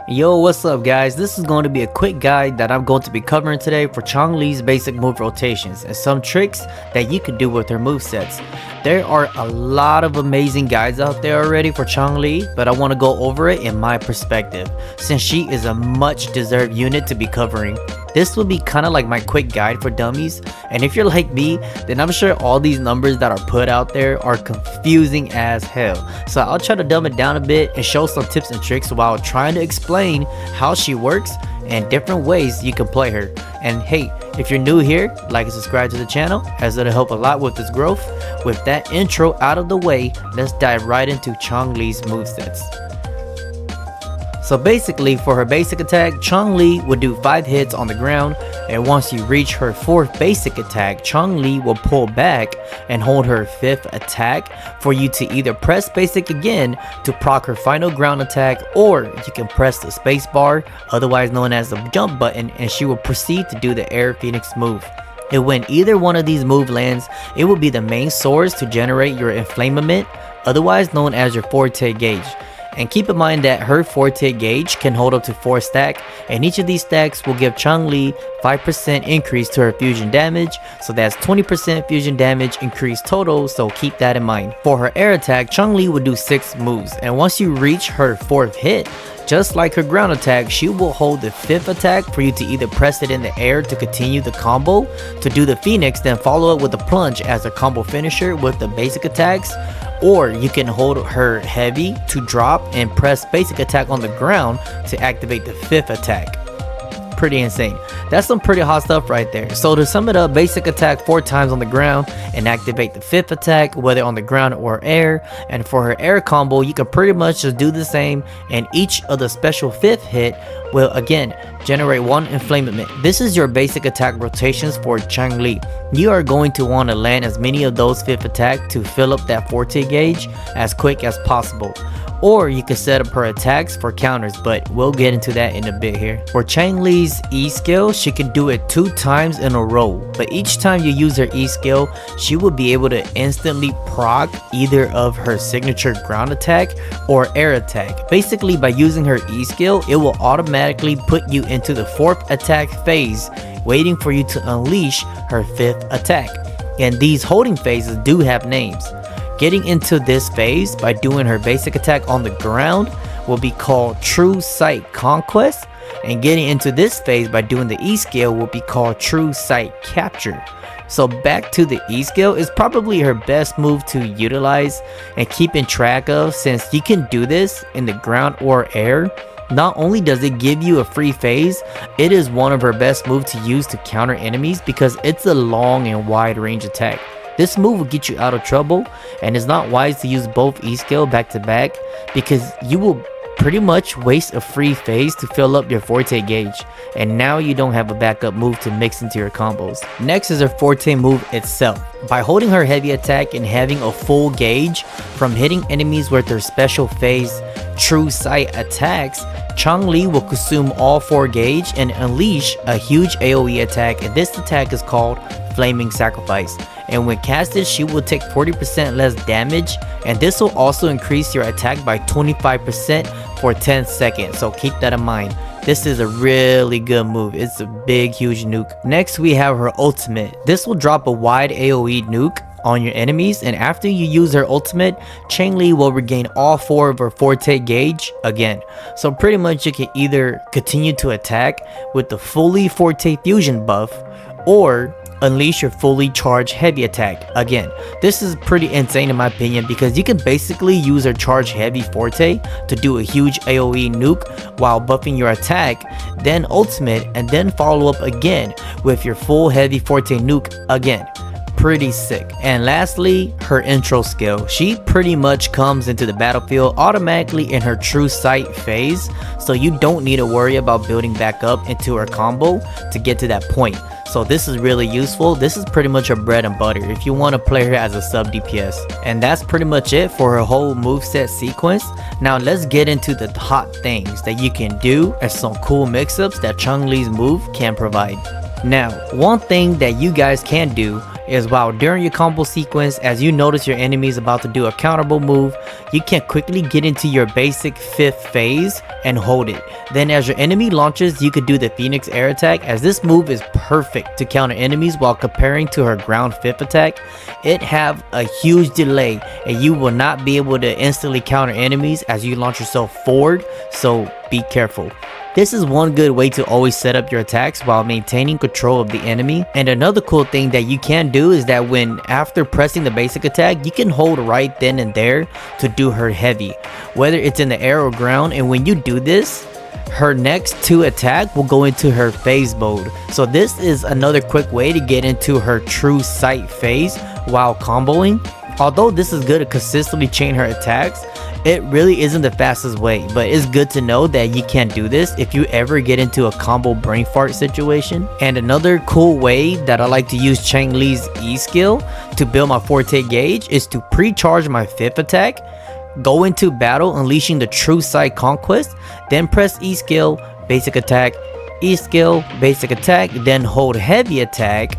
Yo, what's up guys? This is going to be a quick guide that I'm going to be covering today for Changli's basic move rotations and some tricks that you can do with her movesets. There are a lot of amazing guides out there already for Changli, but I want to go over it in my perspective, since she is a much deserved unit to be covering. This will be kind of like my quick guide for dummies, and if you're like me, then I'm sure all these numbers that are put out there are confusing as hell. So I'll try to dumb it down a bit and show some tips and tricks while trying to explain how she works and different ways you can play her. And hey, if you're new here, like and subscribe to the channel, as it'll help a lot with this growth. With that intro out of the way, let's dive right into Changli's movesets. So basically, for her basic attack, Changli will do 5 hits on the ground, and once you reach her 4th basic attack, Changli will pull back and hold her 5th attack for you to either press basic again to proc her final ground attack, or you can press the space bar, otherwise known as the jump button, and she will proceed to do the Air Phoenix move. And when either one of these move lands, it will be the main source to generate your inflammament, otherwise known as your Forte gauge. And keep in mind that her Forte gauge can hold up to 4 stacks, and each of these stacks will give Changli 5% increase to her fusion damage, so that's 20% fusion damage increase total, so keep that in mind. For her air attack, Changli will do 6 moves, and once you reach her 4th hit, just like her ground attack, she will hold the 5th attack for you to either press it in the air to continue the combo, to do the Phoenix, then follow it with the plunge as a combo finisher with the basic attacks, or you can hold her heavy to drop and press basic attack on the ground to activate the 5th attack. Pretty insane. That's some pretty hot stuff right there. So to sum it up, basic attack 4 times on the ground and activate the 5th attack, whether on the ground or air. And for her air combo, you can pretty much just do the same, and each of the special 5th hit will again generate 1 inflammament. This is your basic attack rotations for Changli. You are going to want to land as many of those 5th attack to fill up that Forte gauge as quick as possible. Or you can set up her attacks for counters, but we'll get into that in a bit here. For Changli's E skill, she can do it 2 times in a row, but each time you use her E skill, she will be able to instantly proc either of her signature ground attack or air attack. Basically, by using her E skill, it will automatically put you into the 4th attack phase, waiting for you to unleash her 5th attack. And these holding phases do have names. Getting into this phase by doing her basic attack on the ground will be called True Sight Conquest, and getting into this phase by doing the E skill will be called True Sight Capture. So back to the E skill is probably her best move to utilize and keeping track of, since you can do this in the ground or air. Not only does it give you a free phase, it is one of her best moves to use to counter enemies because it's a long and wide range attack. This move will get you out of trouble, and it's not wise to use both E skill back to back because you will pretty much waste a free phase to fill up your Forte gauge, and now you don't have a backup move to mix into your combos. Next is her Forte move itself. By holding her heavy attack and having a full gauge from hitting enemies with her special phase True Sight attacks, Changli will consume all 4 gauge and unleash a huge AoE attack, and this attack is called Flaming Sacrifice. And when casted, she will take 40% less damage, and this will also increase your attack by 25% for 10 seconds, so keep that in mind. This is a really good move. It's a big huge nuke. Next we have her ultimate. This will drop a wide AoE nuke on your enemies, and after you use her ultimate, Changli will regain all 4 of her Forte gauge again. So pretty much you can either continue to attack with the fully Forte fusion buff, or unleash your fully charged heavy attack again. This is pretty insane in my opinion because you can basically use her charged heavy Forte to do a huge AoE nuke while buffing your attack, then ultimate, and then follow up again with your full heavy Forte nuke again. Pretty sick. And lastly, her intro skill. She pretty much comes into the battlefield automatically in her True Sight phase, so you don't need to worry about building back up into her combo to get to that point. So this is really useful. This is pretty much her bread and butter if you want to play her as a sub DPS. And that's pretty much it for her whole moveset sequence. Now let's get into the hot things that you can do and some cool mix-ups that Changli's move can provide. Now, one thing that you guys can do is while during your combo sequence, as you notice your enemy is about to do a counterable move, you can quickly get into your basic 5th phase and hold it. Then as your enemy launches, you could do the Phoenix air attack, as this move is perfect to counter enemies while comparing to her ground 5th attack. It have a huge delay and you will not be able to instantly counter enemies as you launch yourself forward, so be careful. This is one good way to always set up your attacks while maintaining control of the enemy. And another cool thing that you can do is that when after pressing the basic attack, you can hold right then and there to do her heavy, whether it's in the air or ground. And when you do this, her next 2 attack will go into her phase mode. So this is another quick way to get into her true sight phase while comboing. Although this is good to consistently chain her attacks, it really isn't the fastest way, but it's good to know that you can do this if you ever get into a combo brain fart situation. And another cool way that I like to use Changli's E skill to build my Forte gauge is to pre-charge my 5th attack, go into battle unleashing the true sight conquest, then press E skill, basic attack, E skill, basic attack, then hold heavy attack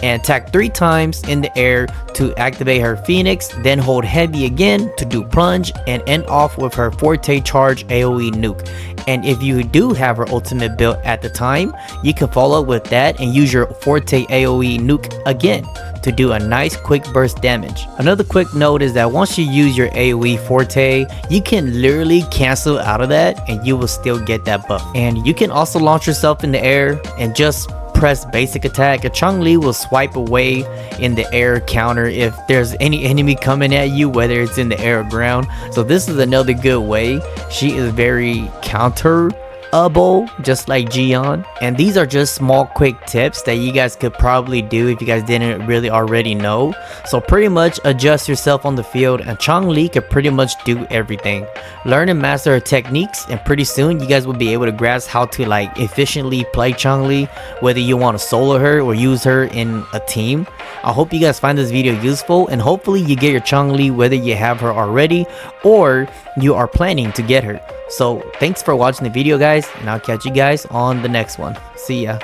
and attack 3 times in the air to activate her Phoenix, then hold heavy again to do plunge and end off with her Forte charge AoE nuke. And if you do have her ultimate built at the time, you can follow up with that and use your Forte AoE nuke again to do a nice quick burst damage. Another quick note is that once you use your AoE Forte, you can literally cancel out of that and you will still get that buff. And you can also launch yourself in the air and just press basic attack. A Changli will swipe away in the air counter if there's any enemy coming at you, whether it's in the air or ground. So this is another good way. She is very counterable, just like Gion. And these are just small quick tips that you guys could probably do if you guys didn't really already know. So pretty much adjust yourself on the field and Changli can pretty much do everything. Learn and master her techniques and pretty soon you guys will be able to grasp how to like efficiently play Changli, whether you want to solo her or use her in a team. I hope you guys find this video useful and hopefully you get your Changli whether you have her already or you are planning to get her. So thanks for watching the video guys, and I'll catch you guys on the next one. See ya.